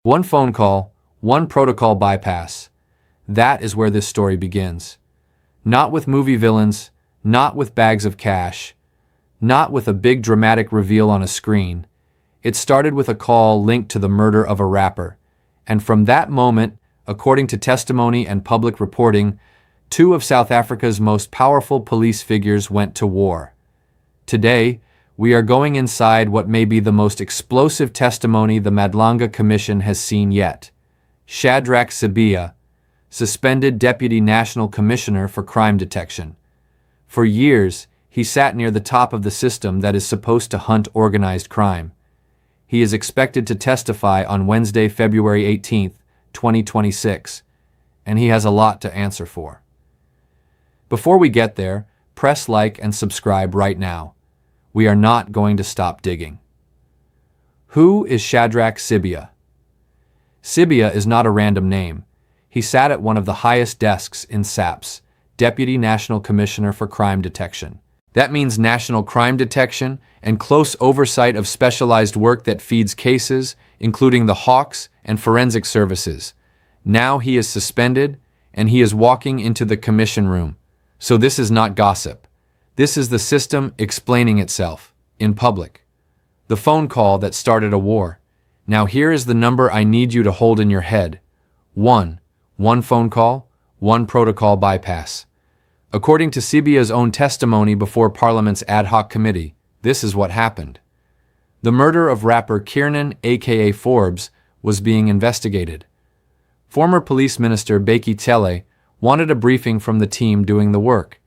One phone call, one protocol bypass. That is where this story begins. Not with movie villains, not with bags of cash, not with a big dramatic reveal on a screen. It started with a call linked to the murder of a rapper. And from that moment, according to testimony and public reporting, two of South Africa's most powerful police figures went to war. Today, we are going inside what may be the most explosive testimony the Madlanga Commission has seen yet. Shadrack SIBIYA, suspended Deputy National Commissioner for Crime Detection. For years, he sat near the top of the system that is supposed to hunt organized crime. He is expected to testify on Wednesday, February 18, 2026, and he has a lot to answer for. Before we get there, press like and subscribe right now. We are not going to stop digging. Who is Shadrack SIBIYA? SIBIYA is not a random name. He sat at one of the highest desks in SAPS, Deputy National Commissioner for Crime Detection. That means national crime detection and close oversight of specialized work that feeds cases, including the Hawks and forensic services. Now he is suspended, and he is walking into the commission room. So this is not gossip. This is the system explaining itself, in public. The phone call that started a war. Now here is the number I need you to hold in your head. One phone call, one protocol bypass. According to SIBIYA's own testimony before Parliament's ad hoc committee, this is what happened. The murder of rapper Kiernan, aka Forbes, was being investigated. Former Police Minister Bheki Cele wanted a briefing from the team doing the work.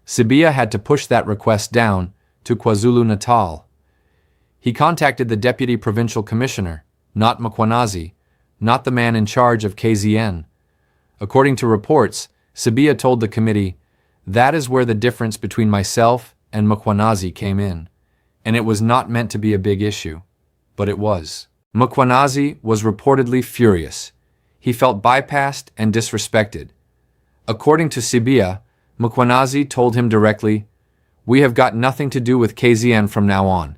SIBIYA had to push that request down to KwaZulu-Natal. He contacted the Deputy Provincial Commissioner, not MKHWANAZI, not the man in charge of KZN. According to reports, SIBIYA told the committee, "That is where the difference between myself and MKHWANAZI came in, and it was not meant to be a big issue, but it was." MKHWANAZI was reportedly furious. He felt bypassed and disrespected. According to SIBIYA, MKHWANAZI told him directly, "We have got nothing to do with KZN from now on."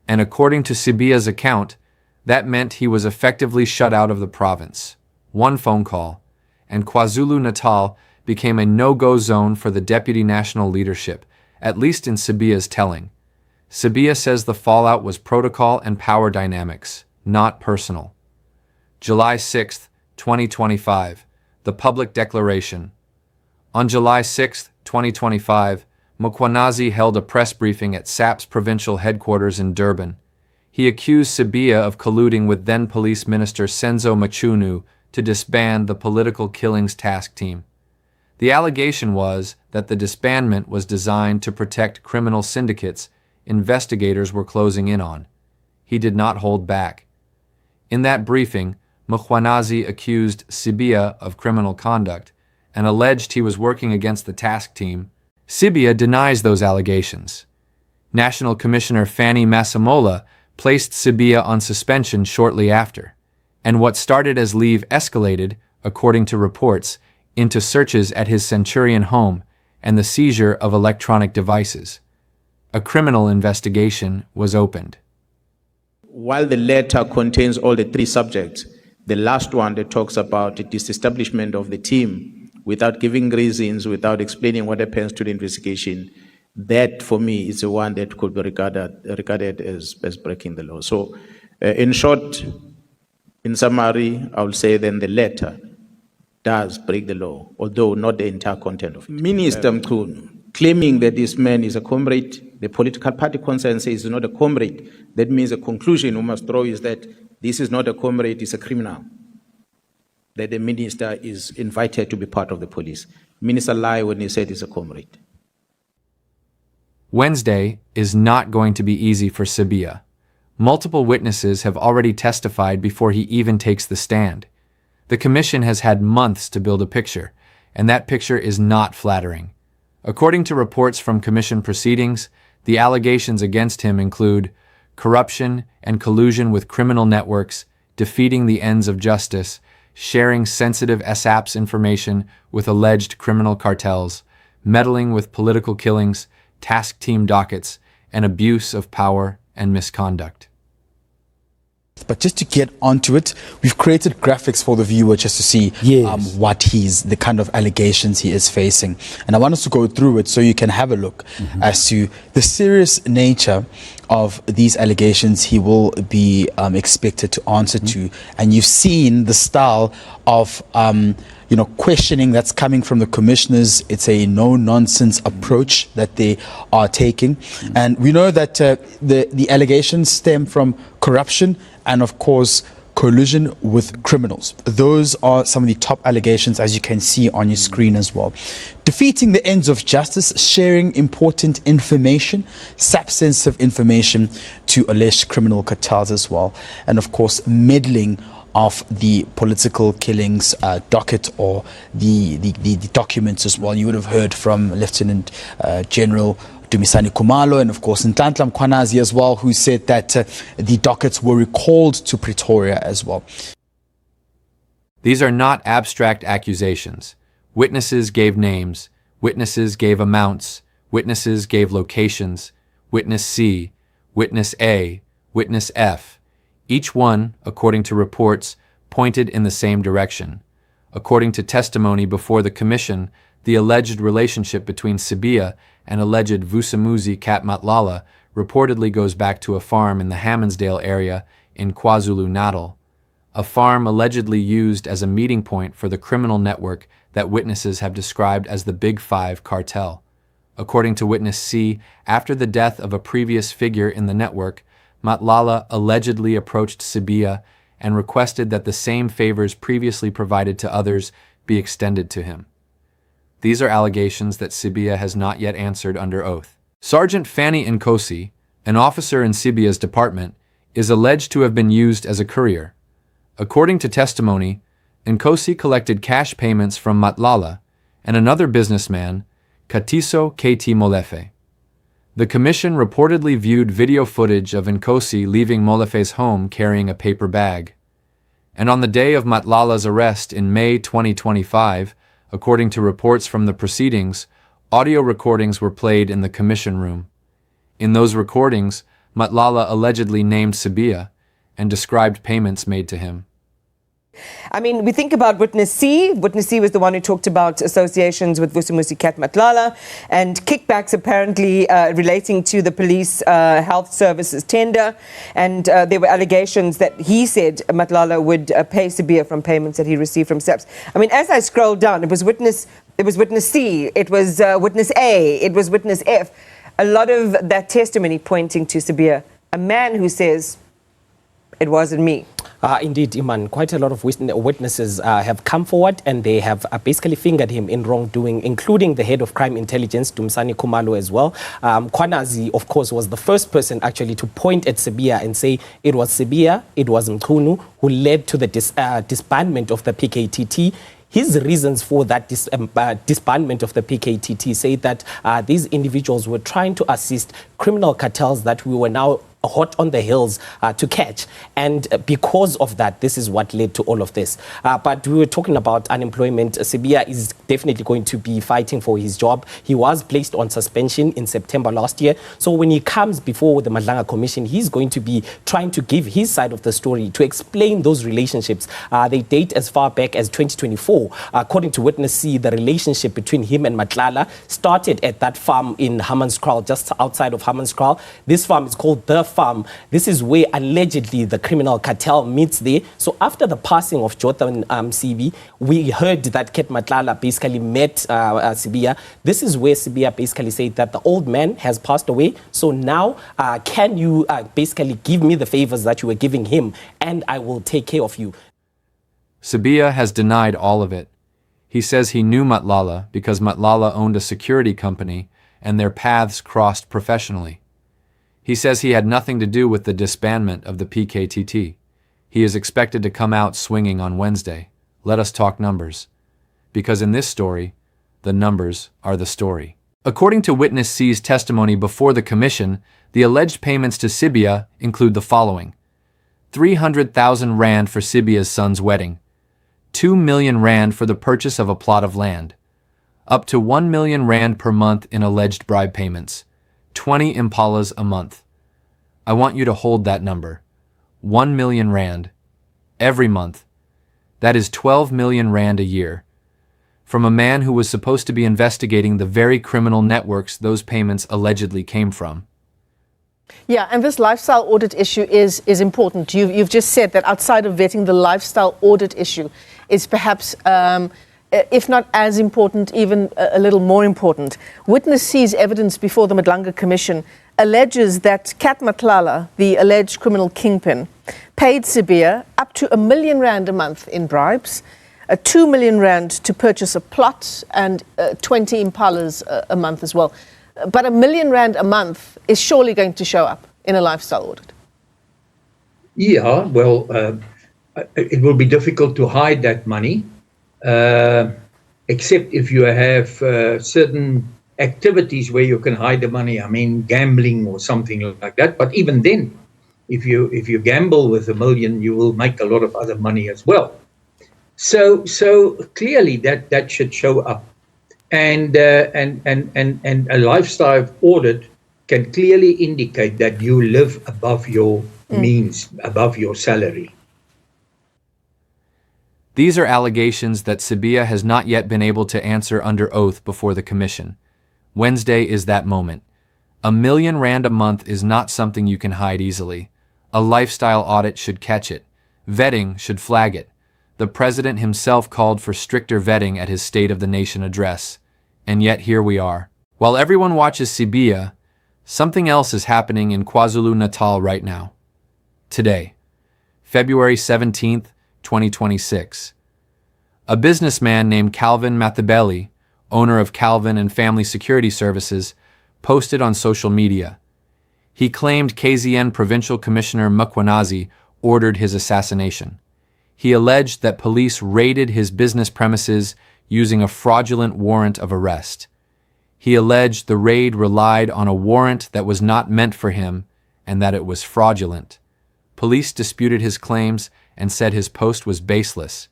And according to SIBIYA's account, that meant he was effectively shut out of the province. One phone call, and KwaZulu-Natal became a no-go zone for the deputy national leadership, at least in SIBIYA's telling. SIBIYA says the fallout was protocol and power dynamics, not personal. July 6, 2025, the public declaration. On July 6, 2025, MKHWANAZI held a press briefing at SAPS provincial headquarters in Durban. He accused SIBIYA of colluding with then Police Minister Senzo Mchunu to disband the Political Killings Task Team. The allegation was that the disbandment was designed to protect criminal syndicates investigators were closing in on. He did not hold back. In that briefing, MKHWANAZI accused SIBIYA of criminal conduct and alleged he was working against the task team. SIBIYA denies those allegations. National Commissioner Fanny Masemola placed SIBIYA on suspension shortly after, and what started as leave escalated, according to reports, into searches at his Centurion home and the seizure of electronic devices. A criminal investigation was opened. While the letter contains all the three subjects, the last one that talks about the disestablishment of the team without giving reasons, without explaining what happens to the investigation, that for me is the one that could be regarded as breaking the law. So in short, in summary, I will say then the letter does break the law, although not the entire content of it. Minister Mchunu claiming that this man is a comrade, the political party concerned says he's not a comrade. That means the conclusion we must draw is that this is not a comrade, it's a criminal. That the minister is invited to be part of the police. Minister lied when he said he's a comrade. Wednesday is not going to be easy for SIBIYA. Multiple witnesses have already testified before he even takes the stand. The commission has had months to build a picture, and that picture is not flattering. According to reports from commission proceedings, the allegations against him include corruption and collusion with criminal networks, defeating the ends of justice, sharing sensitive SAPS information with alleged criminal cartels, meddling with political killings, task team dockets, and abuse of power and misconduct. But just to get onto it, we've created graphics for the viewer just to see what the kind of allegations he is facing. And I want us to go through it so you can have a look as to the serious nature of these allegations he will be expected to answer to. And you've seen the style of questioning that's coming from the commissioners. It's a no-nonsense approach that they are taking. And we know that the allegations stem from corruption and, of course, collusion with criminals. Those are some of the top allegations, as you can see on your screen as well. Defeating the ends of justice, sharing important information, SAPS sensitive information to alleged criminal cartels as well. And, of course, meddling of the political killings docket or the documents as well. You would have heard from Lieutenant General Dumisani Khumalo and, of course, Nhlanhla Mkhwanazi as well, who said that the dockets were recalled to Pretoria as well. These are not abstract accusations. Witnesses gave names, witnesses gave amounts, witnesses gave locations, witness C, witness A, witness F. Each one, according to reports, pointed in the same direction. According to testimony before the commission, the alleged relationship between SIBIYA and alleged Vusamuzi Cat Nhlanhla reportedly goes back to a farm in the Hammansdale area in KwaZulu-Natal, a farm allegedly used as a meeting point for the criminal network that witnesses have described as the Big Five cartel. According to witness C, after the death of a previous figure in the network, Nhlanhla allegedly approached SIBIYA and requested that the same favors previously provided to others be extended to him. These are allegations that SIBIYA has not yet answered under oath. Sergeant Fanny Nkosi, an officer in SIBIYA's department, is alleged to have been used as a courier. According to testimony, Nkosi collected cash payments from Nhlanhla and another businessman, Katiso KT Molefe. The commission reportedly viewed video footage of Nkosi leaving Molefe's home carrying a paper bag. And on the day of Nhlanhla's arrest in May 2025, according to reports from the proceedings, audio recordings were played in the commission room. In those recordings, Nhlanhla allegedly named SIBIYA and described payments made to him. I mean, we think about Witness C. Witness C was the one who talked about associations with Vusamuzi Cat Nhlanhla and kickbacks apparently relating to the police health services tender. And there were allegations that he said Nhlanhla would pay SIBIYA from payments that he received from SAPS. I mean, as I scrolled down, it was Witness C, it was Witness A, it was Witness F. A lot of that testimony pointing to SIBIYA, a man who says, it wasn't me. Indeed, Iman, quite a lot of witnesses have come forward and they have basically fingered him in wrongdoing, including the head of crime intelligence, Dumisani Khumalo, as well. Khwanazi, of course, was the first person actually to point at SIBIYA and say it was SIBIYA, it was Mchunu, who led to the disbandment of the PKTT. His reasons for that disbandment of the PKTT say that these individuals were trying to assist criminal cartels that we were now hot on the hills to catch. And because of that, this is what led to all of this. But we were talking about unemployment. SIBIYA is definitely going to be fighting for his job. He was placed on suspension in September last year. So when he comes before the Madlanga Commission, he's going to be trying to give his side of the story to explain those relationships. They date as far back as 2024. According to Witness C, the relationship between him and Nhlanhla started at that farm in Hammanskraal, just outside of Hammanskraal. This farm is called The Farm. This is where allegedly the criminal cartel meets there. So after the passing of Jotham CB, we heard that Cat Nhlanhla basically met SIBIYA. This is where SIBIYA basically said that the old man has passed away. So now can you basically give me the favors that you were giving him and I will take care of you. SIBIYA has denied all of it. He says he knew Nhlanhla because Nhlanhla owned a security company and their paths crossed professionally. He says he had nothing to do with the disbandment of the PKTT. He is expected to come out swinging on Wednesday. Let us talk numbers. Because in this story, the numbers are the story. According to Witness C's testimony before the commission, the alleged payments to SIBIYA include the following: 300,000 rand for SIBIYA's son's wedding, 2 million rand for the purchase of a plot of land, up to 1 million rand per month in alleged bribe payments, 20 impalas a month. I want you to hold that number. 1 million rand. Every month. That is 12 million rand a year. From a man who was supposed to be investigating the very criminal networks those payments allegedly came from. Yeah, and this lifestyle audit issue is important. You've just said that outside of vetting, the lifestyle audit issue is perhaps, if not as important, even a little more important. Witness C's evidence before the Madlanga Commission alleges that Nhlanhla, the alleged criminal kingpin, paid SIBIYA up to R1 million a month in bribes, 2 million rand to purchase a plot, and 20 impalas a month as well. But R1 million a month is surely going to show up in a lifestyle audit. Yeah, well, it will be difficult to hide that money, except if you have certain activities where you can hide the money. I mean, gambling or something like that. But even then, if you gamble with R1 million, you will make a lot of other money as well. So clearly that should show up. And a lifestyle audit can clearly indicate that you live above your means, above your salary. These are allegations that SIBIYA has not yet been able to answer under oath before the commission. Wednesday is that moment. R1 million a month is not something you can hide easily. A lifestyle audit should catch it. Vetting should flag it. The president himself called for stricter vetting at his State of the Nation address. And yet here we are. While everyone watches SIBIYA, something else is happening in KwaZulu-Natal right now. Today, February 17th, 2026. A businessman named Calvin Mathebeli, owner of Calvin and Family Security Services, posted on social media. He claimed KZN Provincial Commissioner MKHWANAZI ordered his assassination. He alleged that police raided his business premises using a fraudulent warrant of arrest. He alleged the raid relied on a warrant that was not meant for him and that it was fraudulent. Police disputed his claims and said his post was baseless.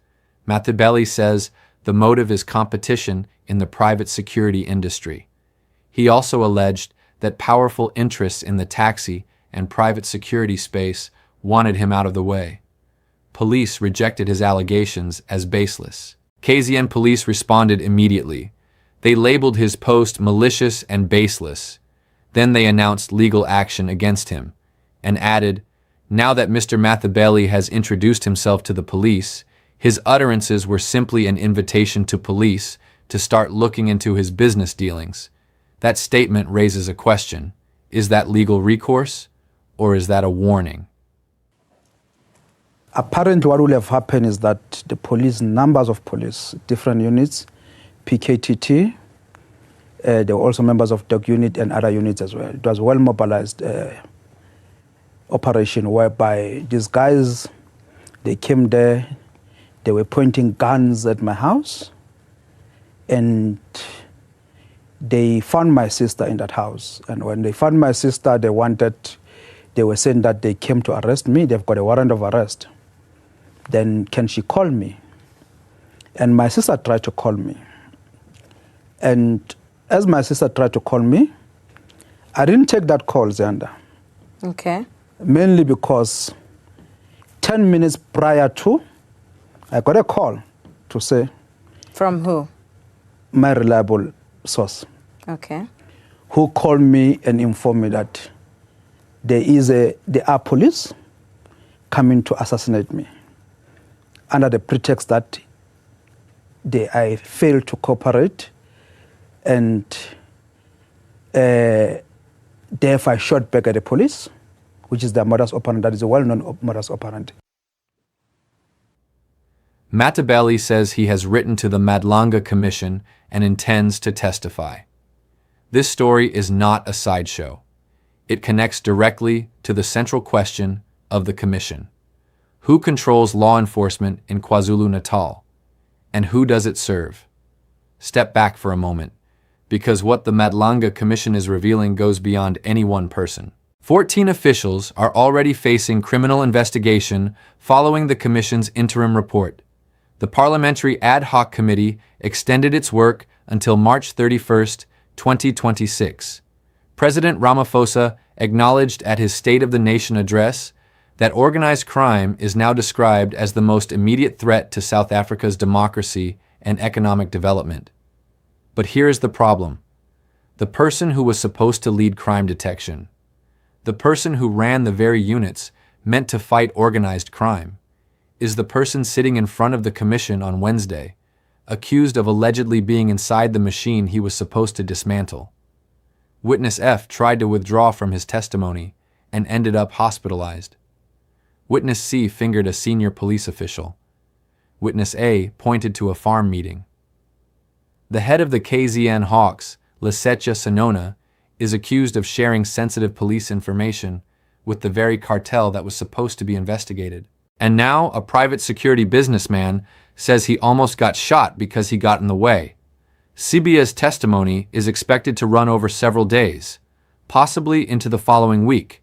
Mathebeli says the motive is competition in the private security industry. He also alleged that powerful interests in the taxi and private security space wanted him out of the way. Police rejected his allegations as baseless. KZN police responded immediately. They labeled his post malicious and baseless. Then they announced legal action against him and added, now that Mr. Mathebeli has introduced himself to the police, his utterances were simply an invitation to police to start looking into his business dealings. That statement raises a question. Is that legal recourse or is that a warning? Apparently what will have happened is that the police, numbers of police, different units, PKTT, there were also members of DOG unit and other units as well. It was a well-mobilized operation whereby these guys, they came there, they were pointing guns at my house, and they found my sister in that house. And when they found my sister, they were saying that they came to arrest me, they've got a warrant of arrest. Then can she call me? And my sister tried to call me. And as my sister tried to call me, I didn't take that call, Zanda. Okay. Mainly because 10 minutes prior to, I got a call to say... From who? My reliable source. Okay. Who called me and informed me that there are police coming to assassinate me, under the pretext that I failed to cooperate, and therefore I shot back at the police, which is the modus operandi, that is a well-known modus operandi. Mathebeli says he has written to the Madlanga Commission and intends to testify. This story is not a sideshow. It connects directly to the central question of the commission. Who controls law enforcement in KwaZulu-Natal? And who does it serve? Step back for a moment, because what the Madlanga Commission is revealing goes beyond any one person. 14 officials are already facing criminal investigation following the Commission's interim report. The Parliamentary Ad Hoc Committee extended its work until March 31st, 2026. President Ramaphosa acknowledged at his State of the Nation address that organized crime is now described as the most immediate threat to South Africa's democracy and economic development. But here's the problem. The person who was supposed to lead crime detection, the person who ran the very units meant to fight organized crime, is the person sitting in front of the commission on Wednesday, accused of allegedly being inside the machine he was supposed to dismantle. Witness F tried to withdraw from his testimony and ended up hospitalized. Witness C fingered a senior police official. Witness A pointed to a farm meeting. The head of the KZN Hawks, Lesetja Sonona, is accused of sharing sensitive police information with the very cartel that was supposed to be investigated. And now a private security businessman says he almost got shot because he got in the way. SIBIYA's testimony is expected to run over several days, possibly into the following week.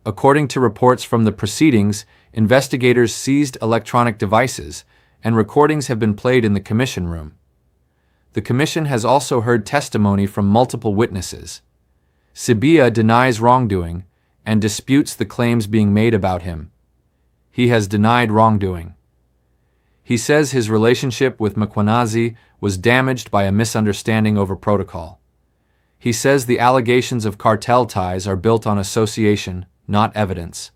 According to reports from the proceedings, investigators seized electronic devices and recordings have been played in the commission room. The commission has also heard testimony from multiple witnesses. SIBIYA denies wrongdoing and disputes the claims being made about him. He has denied wrongdoing. He says his relationship with MKHWANAZI was damaged by a misunderstanding over protocol. He says the allegations of cartel ties are built on association, not evidence.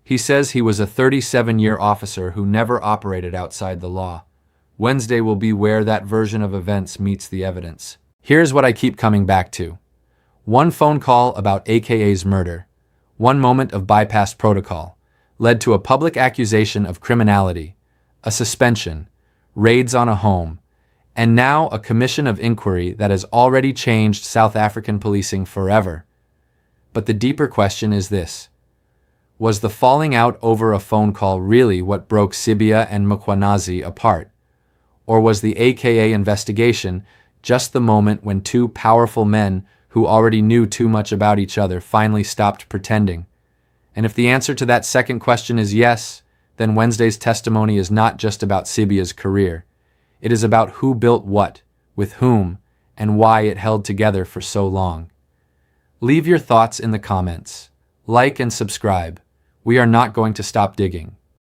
He says he was a 37-year officer who never operated outside the law. Wednesday will be where that version of events meets the evidence. Here's what I keep coming back to. One phone call about AKA's murder, one moment of bypassed protocol, led to a public accusation of criminality, a suspension, raids on a home, and now a commission of inquiry that has already changed South African policing forever. But the deeper question is this. Was the falling out over a phone call really what broke SIBIYA and MKHWANAZI apart? Or was the AKA investigation just the moment when two powerful men who already knew too much about each other finally stopped pretending? And if the answer to that second question is yes, then Wednesday's testimony is not just about SIBIYA's career. It is about who built what, with whom, and why it held together for so long. Leave your thoughts in the comments. Like and subscribe. We are not going to stop digging.